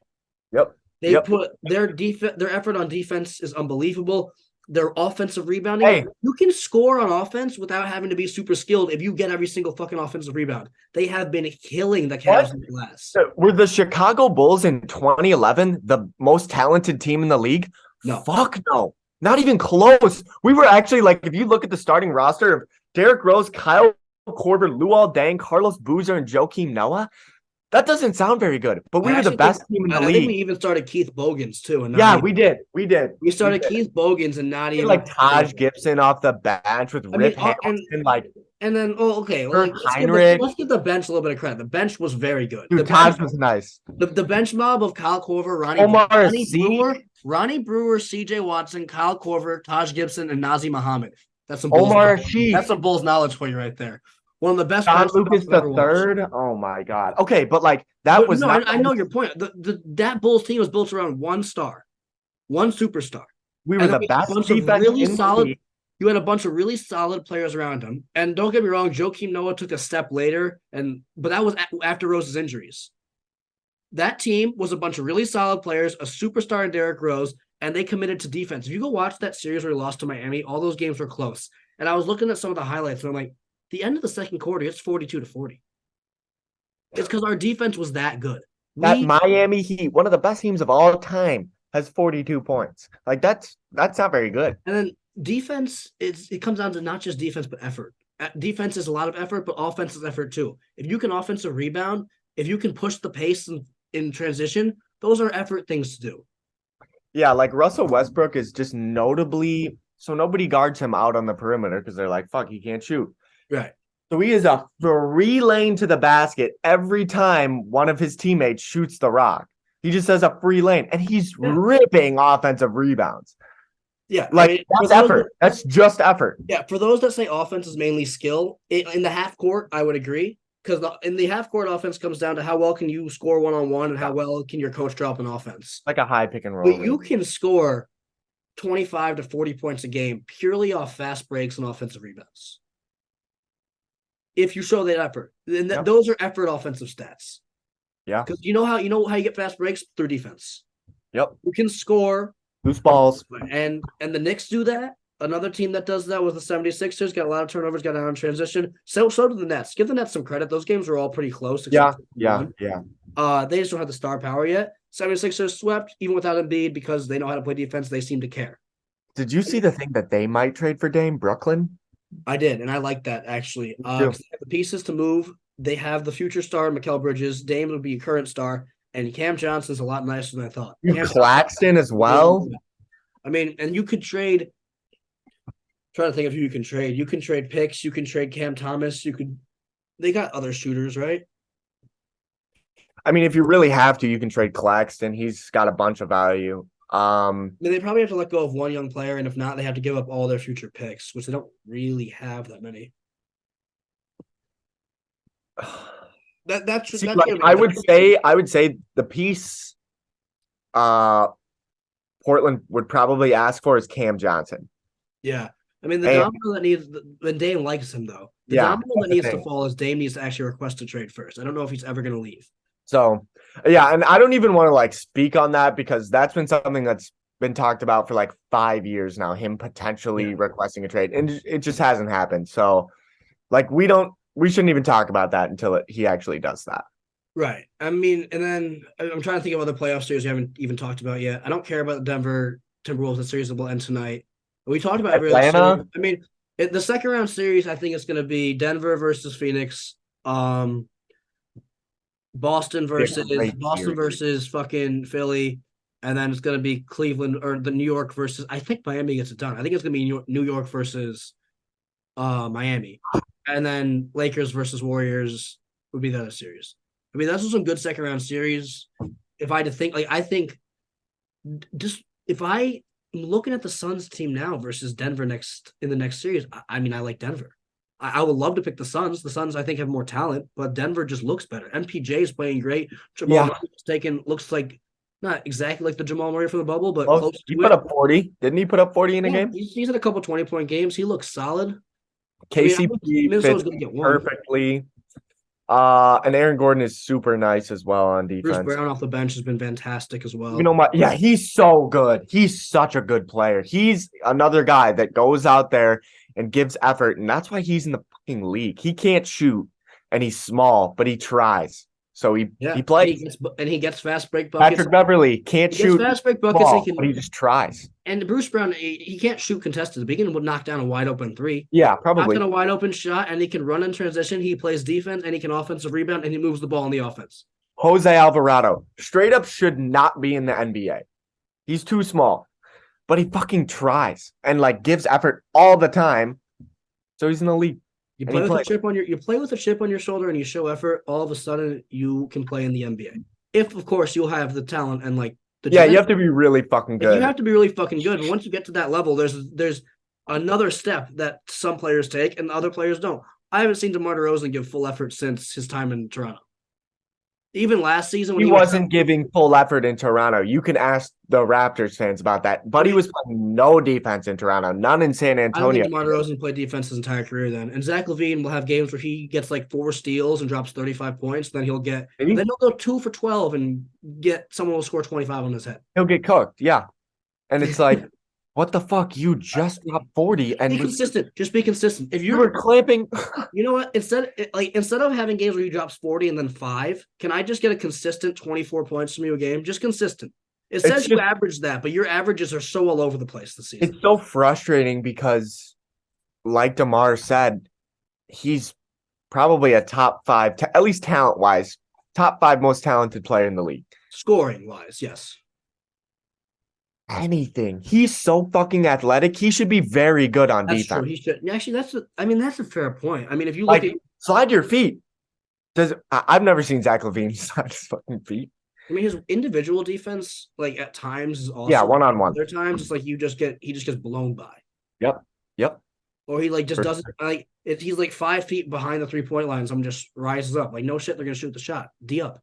[SPEAKER 2] Yep.
[SPEAKER 1] They put their effort on defense is unbelievable. Their offensive rebounding.
[SPEAKER 2] Hey.
[SPEAKER 1] You can score on offense without having to be super skilled if you get every single fucking offensive rebound. They have been killing the Cavs in the glass.
[SPEAKER 2] Were the Chicago Bulls in 2011 the most talented team in the league?
[SPEAKER 1] No.
[SPEAKER 2] Fuck no. Not even close. We were actually, like, if you look at the starting roster of Derrick Rose, Kyle Korver, Luol Deng, Carlos Boozer, and Joakim Noah, That doesn't sound very good, but we were the best team in the
[SPEAKER 1] I think we
[SPEAKER 2] league.
[SPEAKER 1] even started Keith Bogans too, and not
[SPEAKER 2] Yeah,
[SPEAKER 1] even
[SPEAKER 2] we did.
[SPEAKER 1] we
[SPEAKER 2] We
[SPEAKER 1] started
[SPEAKER 2] did.
[SPEAKER 1] Keith Bogans and not
[SPEAKER 2] We had,
[SPEAKER 1] even.
[SPEAKER 2] like Taj Gibson off the bench with
[SPEAKER 1] I mean,
[SPEAKER 2] Rip Hamilton, like
[SPEAKER 1] and then okay, well,
[SPEAKER 2] Kurt
[SPEAKER 1] like
[SPEAKER 2] Heinrich.
[SPEAKER 1] let's give the bench a little bit of credit. The bench was very good.
[SPEAKER 2] Dude, Taj was nice.
[SPEAKER 1] The bench mob of Kyle Korver,
[SPEAKER 2] Omar C.
[SPEAKER 1] Ronnie Brewer, C.J. Watson, Kyle Korver, Taj Gibson, and Nazi Muhammad. That's some Bulls.
[SPEAKER 2] Omar
[SPEAKER 1] That's
[SPEAKER 2] Sheik.
[SPEAKER 1] some Bulls knowledge for you right there. One of the best
[SPEAKER 2] John
[SPEAKER 1] bench
[SPEAKER 2] Lucas
[SPEAKER 1] I've
[SPEAKER 2] the
[SPEAKER 1] ever watched.
[SPEAKER 2] third. Oh my god. Okay, but like that
[SPEAKER 1] But
[SPEAKER 2] was
[SPEAKER 1] no,
[SPEAKER 2] not.
[SPEAKER 1] I know your point. That Bulls team was built around one star, one superstar,
[SPEAKER 2] We were
[SPEAKER 1] and then
[SPEAKER 2] the
[SPEAKER 1] we had a
[SPEAKER 2] best
[SPEAKER 1] bunch of
[SPEAKER 2] defense
[SPEAKER 1] really
[SPEAKER 2] in the
[SPEAKER 1] solid.
[SPEAKER 2] league.
[SPEAKER 1] You had a bunch of really solid players around him. And don't get me wrong, Joakim Noah took a step later, but that was after Rose's injuries. That team was a bunch of really solid players, a superstar in Derrick Rose, and they committed to defense. If you go watch that series where we lost to Miami, all those games were close. And I was looking at some of the highlights, and I'm like, the end of the second quarter, it's 42-40. It's because our defense was that good.
[SPEAKER 2] That Miami Heat, one of the best teams of all time, has 42 points. Like that's not very good.
[SPEAKER 1] And then defense, it comes down to not just defense, but effort. Defense is a lot of effort, but offense is effort too. If you can offensive rebound, if you can push the pace in transition, those are effort things to do.
[SPEAKER 2] Yeah, like Russell Westbrook is just notably so nobody guards him out on the perimeter because they're like, fuck, he can't shoot.
[SPEAKER 1] Right.
[SPEAKER 2] So he is a free lane to the basket every time one of his teammates shoots the rock. He just has a free lane and he's ripping offensive rebounds.
[SPEAKER 1] Yeah,
[SPEAKER 2] like I mean, that's effort. That's just effort.
[SPEAKER 1] Yeah, for those that say offense is mainly skill, in the half court, I would agree. Because in the half court offense comes down to how well can you score one-on-one and how well can your coach drop an offense.
[SPEAKER 2] Like a high pick and roll.
[SPEAKER 1] But you can score 25 to 40 points a game purely off fast breaks and offensive rebounds. If you show that effort. And those are effort offensive stats.
[SPEAKER 2] Yeah.
[SPEAKER 1] Because you know how you get fast breaks? Through defense.
[SPEAKER 2] Yep.
[SPEAKER 1] You can score
[SPEAKER 2] loose balls.
[SPEAKER 1] And the Knicks do that. Another team that does that was the 76ers. Got a lot of turnovers, got out in transition. So do the Nets. Give the Nets some credit. Those games were all pretty close.
[SPEAKER 2] Yeah.
[SPEAKER 1] They just don't have the star power yet. 76ers swept, even without Embiid, because they know how to play defense. They seem to care.
[SPEAKER 2] Did you see the thing that they might trade for Dame, Brooklyn?
[SPEAKER 1] I did, and I like that, actually. They have the pieces to move. They have the future star, Mikal Bridges. Dame would be a current star, and Cam Johnson's a lot nicer than I thought.
[SPEAKER 2] Claxton as well?
[SPEAKER 1] I mean, and you could trade – trying to think of who you can trade. You can trade picks. You can trade Cam Thomas. They got other shooters, right?
[SPEAKER 2] I mean, if you really have to, you can trade Claxton. He's got a bunch of value.
[SPEAKER 1] I mean, they probably have to let go of one young player, and if not, they have to give up all their future picks, which they don't really have that many. That's
[SPEAKER 2] I would say the piece Portland would probably ask for is Cam Johnson.
[SPEAKER 1] Yeah. I mean, the domino that needs – when Dame likes him, though. The domino that needs to fall is Dame needs to actually request a trade first. I don't know if he's ever going to leave.
[SPEAKER 2] So, yeah, and I don't even want to, speak on that because that's been something that's been talked about for, 5 years now, him potentially requesting a trade. And it just hasn't happened. So, we shouldn't even talk about that until he actually does that.
[SPEAKER 1] Right. I mean, and then I'm trying to think of other playoff series we haven't even talked about yet. I don't care about the Denver Timberwolves. The series that will end tonight. We talked about every other series. I mean, the second round series, I think it's going to be Denver versus Phoenix, Boston versus fucking Philly, and then it's going to be Cleveland or the New York versus. I think Miami gets it done. I think it's going to be New York versus Miami, and then Lakers versus Warriors would be the other series. I mean, that's some good second round series. If I had to think, I think just if I. Looking at the Suns team now versus Denver in the next series, I mean, I like Denver. I would love to pick the Suns. The Suns, I think, have more talent, but Denver just looks better. MPJ is playing great. Jamal Murray looks like not exactly like the Jamal Murray from the bubble, but close to
[SPEAKER 2] he put up 40. Didn't he put up 40 in a game?
[SPEAKER 1] He's had a couple 20-point games. He looks solid.
[SPEAKER 2] KCP fits perfectly. And Aaron Gordon is super nice as well on defense.
[SPEAKER 1] Bruce Brown off the bench has been fantastic as well.
[SPEAKER 2] He's so good. He's such a good player. He's another guy that goes out there and gives effort, and that's why he's in the fucking league. He can't shoot, and he's small, but he tries. So he plays.
[SPEAKER 1] He gets fast break buckets.
[SPEAKER 2] Patrick Beverley can't shoot
[SPEAKER 1] fast break buckets.
[SPEAKER 2] But he just tries.
[SPEAKER 1] And Bruce Brown, he can't shoot contested. But he can knock down a wide open three.
[SPEAKER 2] Yeah, probably.
[SPEAKER 1] Knock down a wide open shot, and he can run in transition. He plays defense, and he can offensive rebound, and he moves the ball in the offense.
[SPEAKER 2] Jose Alvarado straight up should not be in the NBA. He's too small, but he fucking tries and like gives effort all the time. So he's in the league.
[SPEAKER 1] You
[SPEAKER 2] And he
[SPEAKER 1] play with a
[SPEAKER 2] plays.
[SPEAKER 1] chip on your shoulder and you show effort, all of a sudden you can play in the NBA. If of course you'll have the talent and like the
[SPEAKER 2] Yeah, you have to be really fucking
[SPEAKER 1] like you
[SPEAKER 2] good.
[SPEAKER 1] have to be really fucking good. But once you get to that level, there's another step that some players take and other players don't. I haven't seen DeMar DeRozan give full effort since his time in Toronto. Even last season when
[SPEAKER 2] He
[SPEAKER 1] he was
[SPEAKER 2] wasn't giving full effort in Toronto. You can ask the Raptors fans about that. But he was playing no defense in Toronto, none in San
[SPEAKER 1] I don't think
[SPEAKER 2] Antonio.
[SPEAKER 1] DeMar DeRozan played defense his entire career then. And Zach LaVine will have games where he gets like 4 steals and drops 35 points. Then he'll go 2 for 12 and get someone will score 25 on his head.
[SPEAKER 2] He'll get cooked. Yeah. And it's like, what the fuck? You just dropped 40 and
[SPEAKER 1] be consistent. Just be consistent. If
[SPEAKER 2] you were clamping.
[SPEAKER 1] you know what? Instead of having games where he drops 40 and then 5, can I just get a consistent 24 points from you a game? Just consistent. It says you average that, but your averages are so all over the place this season.
[SPEAKER 2] It's so frustrating because, like DeMar said, he's probably a top 5, at least talent-wise, top 5 most talented player in the league.
[SPEAKER 1] Scoring-wise, yes.
[SPEAKER 2] Anything. He's so fucking athletic. He should be very good on
[SPEAKER 1] That's
[SPEAKER 2] defense.
[SPEAKER 1] true. He should. Actually, that's a fair point. I mean, if you
[SPEAKER 2] Like,
[SPEAKER 1] look at
[SPEAKER 2] slide your feet. I've never seen Zach LaVine slide his fucking feet.
[SPEAKER 1] I mean, his individual defense, like at times, is also
[SPEAKER 2] one-on-one.
[SPEAKER 1] Other times, it's like he just gets blown by.
[SPEAKER 2] Yep.
[SPEAKER 1] Or he like just doesn't like if he's like 5 feet behind the 3-point line, someone just rises up. Like no shit, they're gonna shoot the shot. D up.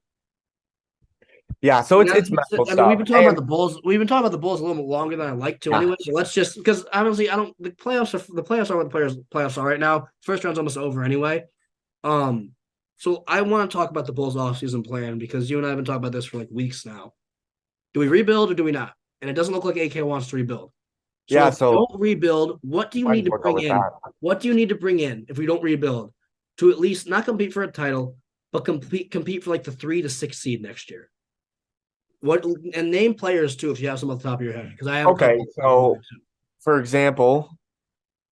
[SPEAKER 2] Yeah, so it's mental stuff.
[SPEAKER 1] We've been talking about the Bulls. We've been talking about the Bulls a little bit longer than I like to anyway. So let's just because honestly, I don't. The playoffs are what the playoffs are right now. First round's almost over anyway. So I want to talk about the Bulls offseason plan because you and I have been talking about this for like weeks now. Do we rebuild or do we not? And it doesn't look like AK wants to rebuild. So don't rebuild. What do you need to bring in? What do you need to bring in if we don't rebuild to at least not compete for a title, but compete for like the 3 to 6 seed next year? What and name players too if you have some off the top of your head because I have.
[SPEAKER 2] Okay, so for example,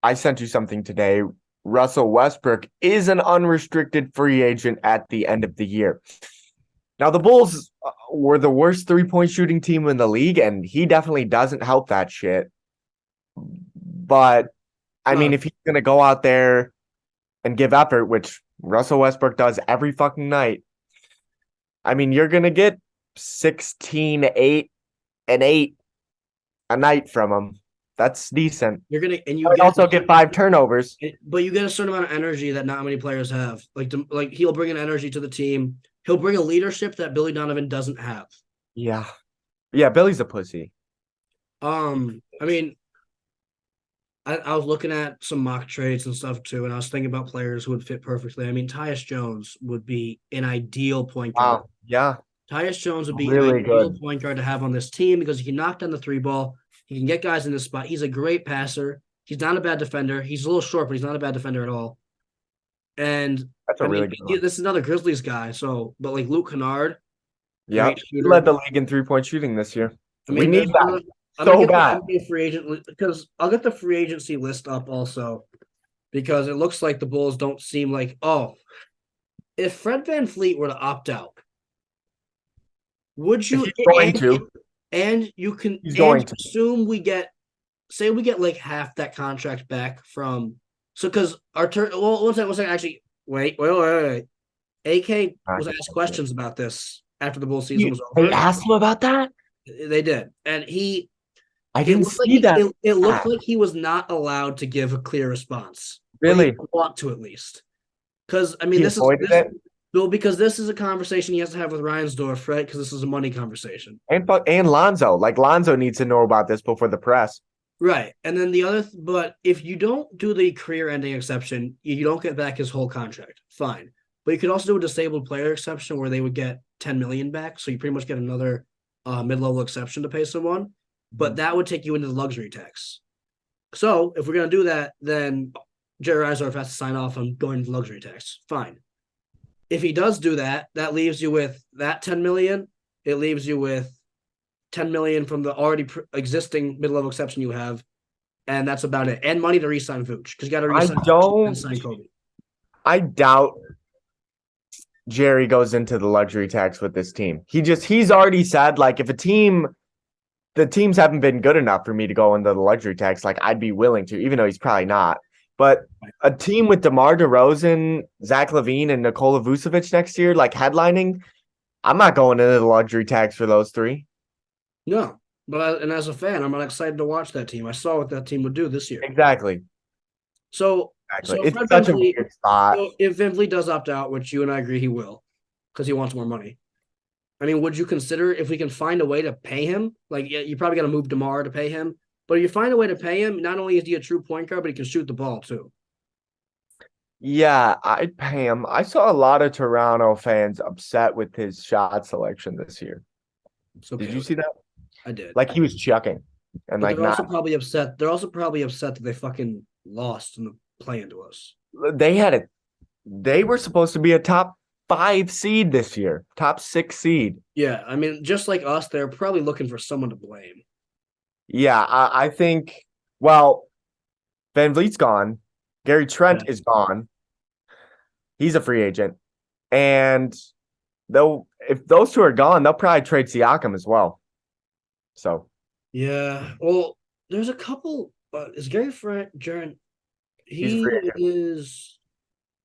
[SPEAKER 2] I sent you something today. Russell Westbrook is an unrestricted free agent at the end of the year. Now, the Bulls were the worst 3-point shooting team in the league, and he definitely doesn't help that shit. But, I mean, if he's going to go out there and give effort, which Russell Westbrook does every fucking night, I mean, you're going to get 16, 8, and 8 a night from him. That's decent.
[SPEAKER 1] You're gonna and
[SPEAKER 2] you also get 5 turnovers,
[SPEAKER 1] but you get a certain amount of energy that not many players have. Like he'll bring an energy to the team. He'll bring a leadership that Billy Donovan doesn't have.
[SPEAKER 2] Yeah, Billy's a pussy.
[SPEAKER 1] I mean, I was looking at some mock trades and stuff too, and I was thinking about players who would fit perfectly. I mean, Tyus Jones would be an ideal point guard.
[SPEAKER 2] Wow. Yeah,
[SPEAKER 1] Tyus Jones would be
[SPEAKER 2] really
[SPEAKER 1] an ideal point guard to have on this team because he can knock down the 3 ball. He can get guys in this spot. He's a great passer. He's not a bad defender. He's a little short, but he's not a bad defender at all. And
[SPEAKER 2] that's a really good one.
[SPEAKER 1] This is another Grizzlies guy. So, but like Luke Kennard,
[SPEAKER 2] yeah, he led the league in 3-point shooting this year. I mean, we need that
[SPEAKER 1] so bad. Free agent because I'll get the free agency list up also because it looks like the Bulls don't seem like if Fred VanVleet were to opt out, would you?
[SPEAKER 2] He's going to.
[SPEAKER 1] And you can assume we get like half that contract back from because our turn. Well, one second. Actually, wait. AK was asked questions about this after the Bull season was over.
[SPEAKER 2] They asked him about that.
[SPEAKER 1] They did, and
[SPEAKER 2] I didn't see that.
[SPEAKER 1] It looked like he was not allowed to give a clear response.
[SPEAKER 2] Really,
[SPEAKER 1] want to at least because I mean because this is a conversation he has to have with Reinsdorf, right? Because this is a money conversation.
[SPEAKER 2] And Lonzo. Like, Lonzo needs to know about this before the press.
[SPEAKER 1] Right. And then but if you don't do the career-ending exception, you don't get back his whole contract. Fine. But you could also do a disabled player exception where they would get $10 million back. So you pretty much get another mid-level exception to pay someone. But that would take you into the luxury tax. So if we're going to do that, then Jerry Reinsdorf has to sign off on going to luxury tax. Fine. If he does do that, that leaves you with that $10 million. It leaves you with $10 million from the already existing mid-level exception you have, and that's about it. And money to re-sign Vooch because you got to re-sign Kobe.
[SPEAKER 2] I doubt Jerry goes into the luxury tax with this team. He's already said, like, if the teams haven't been good enough for me to go into the luxury tax, like, I'd be willing to, even though he's probably not. But a team with DeMar DeRozan, Zach LaVine, and Nikola Vucevic next year, like, headlining, I'm not going into the luxury tax for those three.
[SPEAKER 1] No, but and as a fan, I'm not excited to watch that team. I saw what that team would do this year.
[SPEAKER 2] Exactly.
[SPEAKER 1] So,
[SPEAKER 2] Exactly.
[SPEAKER 1] so
[SPEAKER 2] It's
[SPEAKER 1] Fred
[SPEAKER 2] such a
[SPEAKER 1] VanVleet,
[SPEAKER 2] weird spot.
[SPEAKER 1] so if VanVleet does opt out, which you and I agree he will, because he wants more money. I mean, would you consider if we can find a way to pay him? Like, yeah, you probably got to move DeMar to pay him, but if you find a way to pay him, not only is he a true point guard, but he can shoot the ball too.
[SPEAKER 2] Yeah, I'd pay him. I saw a lot of Toronto fans upset with his shot selection this year.
[SPEAKER 1] It's okay.
[SPEAKER 2] Did you see that?
[SPEAKER 1] I did.
[SPEAKER 2] Like he was chucking and
[SPEAKER 1] But
[SPEAKER 2] like
[SPEAKER 1] they're also
[SPEAKER 2] not.
[SPEAKER 1] probably upset. They're also probably upset that they fucking lost in the play into us.
[SPEAKER 2] They had it. They were supposed to be a top 5 seed this year, top 6 seed.
[SPEAKER 1] Yeah, I mean, just like us, they're probably looking for someone to blame.
[SPEAKER 2] Yeah, I think. Well, Van Vliet's gone. Gary Trent
[SPEAKER 1] Yeah.
[SPEAKER 2] is gone. He's a free agent, and they'll if those two are gone, they'll probably trade Siakam as well. So
[SPEAKER 1] Yeah. Well, there's a couple. Is Gary Trent?
[SPEAKER 2] he's a
[SPEAKER 1] He
[SPEAKER 2] free agent.
[SPEAKER 1] is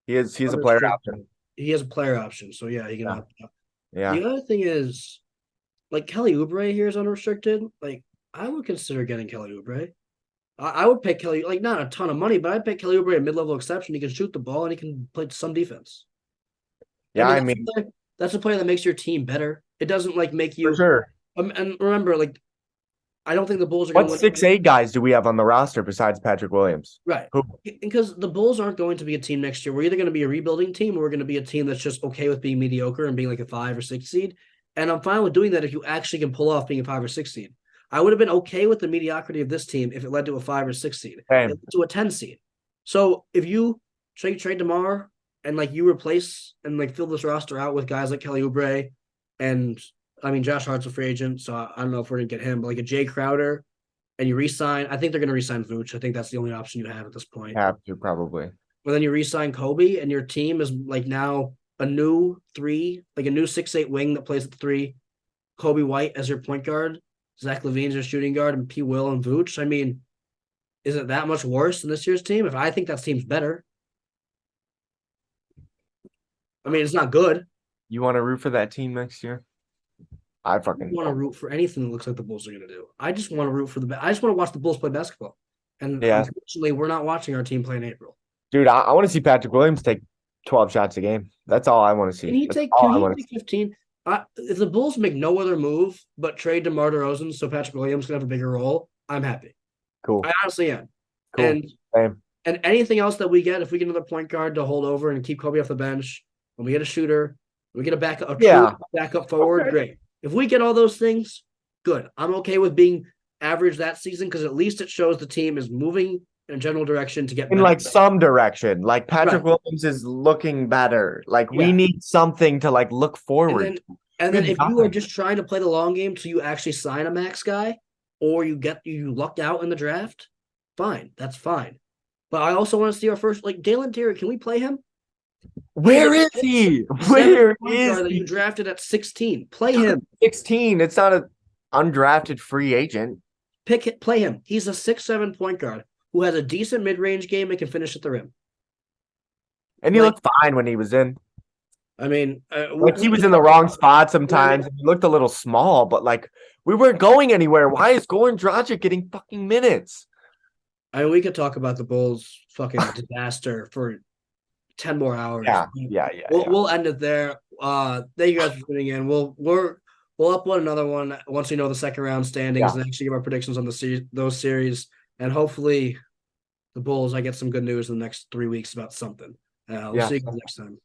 [SPEAKER 2] He's a player
[SPEAKER 1] unrestricted.
[SPEAKER 2] option.
[SPEAKER 1] He has a player option, so yeah, he can
[SPEAKER 2] Yeah.
[SPEAKER 1] opt out.
[SPEAKER 2] Yeah.
[SPEAKER 1] The other thing is, like Kelly Oubre here is unrestricted. Like I would consider getting Kelly Oubre. I would pay Kelly like not a ton of money, but I'd pay Kelly Oubre a mid-level exception. He can shoot the ball and he can play some defense. I
[SPEAKER 2] Yeah,
[SPEAKER 1] mean,
[SPEAKER 2] I mean,
[SPEAKER 1] that's a player that makes your team better. It doesn't like make
[SPEAKER 2] for
[SPEAKER 1] you.
[SPEAKER 2] sure.
[SPEAKER 1] And remember, like I don't think the Bulls are going
[SPEAKER 2] What
[SPEAKER 1] to win.
[SPEAKER 2] 6'8" guys do we have on the roster besides Patrick Williams?
[SPEAKER 1] Right.
[SPEAKER 2] Who?
[SPEAKER 1] Because the Bulls aren't going to be a team next year. We're either going to be a rebuilding team or we're going to be a team that's just okay with being mediocre and being like a 5 or 6 seed. And I'm fine with doing that if you actually can pull off being a 5 or 6 seed. I would have been okay with the mediocrity of this team if it led to a 5 or 6 seed. It led to a 10 seed. So if you trade DeMar and like you replace and like fill this roster out with guys like Kelly Oubre and I mean Josh Hart's a free agent, so I don't know if we're gonna get him, but like a Jay Crowder and you re-sign. I think they're going to re-sign Vooch. I think that's the only option you have at this point.
[SPEAKER 2] Have to probably.
[SPEAKER 1] But then you re-sign Kobe, and your team is like now a new 3, like a new 6'8" wing that plays at the 3. Kobe White as your point guard, Zach LaVine's your shooting guard, and P. Will and Vooch. I mean, is it that much worse than this year's team? If I think that team's better. I mean, it's not good.
[SPEAKER 2] You want to root for that team next year? I
[SPEAKER 1] I
[SPEAKER 2] fucking
[SPEAKER 1] don't want to root for anything that looks like the Bulls are going to do. I just want to root for I just want to watch the Bulls play basketball. And
[SPEAKER 2] yeah,
[SPEAKER 1] unfortunately, we're not watching our team play in April.
[SPEAKER 2] dude. I want to see Patrick Williams take 12 shots a game. That's all I want to see.
[SPEAKER 1] Can he
[SPEAKER 2] That's
[SPEAKER 1] take?
[SPEAKER 2] all
[SPEAKER 1] Can
[SPEAKER 2] I
[SPEAKER 1] he
[SPEAKER 2] want to
[SPEAKER 1] take 15? If the Bulls make no other move but trade DeMar DeRozan, so Patrick Williams can have a bigger role, I'm happy.
[SPEAKER 2] Cool.
[SPEAKER 1] I honestly am.
[SPEAKER 2] Cool.
[SPEAKER 1] And
[SPEAKER 2] Same.
[SPEAKER 1] and anything else that we get, if we get another point guard to hold over and keep Kobe off the bench, when we get a shooter, we get a true backup forward,
[SPEAKER 2] Okay.
[SPEAKER 1] great. If we get all those things, good. I'm okay with being average that season because at least it shows the team is moving in a general direction to get
[SPEAKER 2] In
[SPEAKER 1] better.
[SPEAKER 2] like some direction. Like Patrick
[SPEAKER 1] Right.
[SPEAKER 2] Williams is looking better. Like we
[SPEAKER 1] Yeah.
[SPEAKER 2] need something to like look forward.
[SPEAKER 1] And then
[SPEAKER 2] Good
[SPEAKER 1] if you are
[SPEAKER 2] God.
[SPEAKER 1] just trying to play the long game so you actually sign a max guy or you lucked out in the draft, fine. That's fine. But I also want to see our first like Dalen Terry. Can we play him?
[SPEAKER 2] Where is he? Where is
[SPEAKER 1] that you
[SPEAKER 2] he?
[SPEAKER 1] drafted at 16? Play him.
[SPEAKER 2] 16. It's not an undrafted free agent.
[SPEAKER 1] Play him. He's a 6'7" point guard who has a decent mid-range game and can finish at the rim.
[SPEAKER 2] And he
[SPEAKER 1] Like-
[SPEAKER 2] looked fine when he was in.
[SPEAKER 1] I mean,
[SPEAKER 2] Like he was in the wrong spot sometimes. And he looked a little small, but like we weren't going anywhere. Why is Goran Dragic getting fucking minutes?
[SPEAKER 1] I mean, we could talk about the Bulls' fucking disaster for 10 more hours.
[SPEAKER 2] Yeah.
[SPEAKER 1] We'll end it there. Thank you guys for tuning in. We'll upload another one once we know the second round standings and actually give our predictions on those series. And hopefully the Bulls, I get some good news in the next 3 weeks about something. We'll see you guys next time.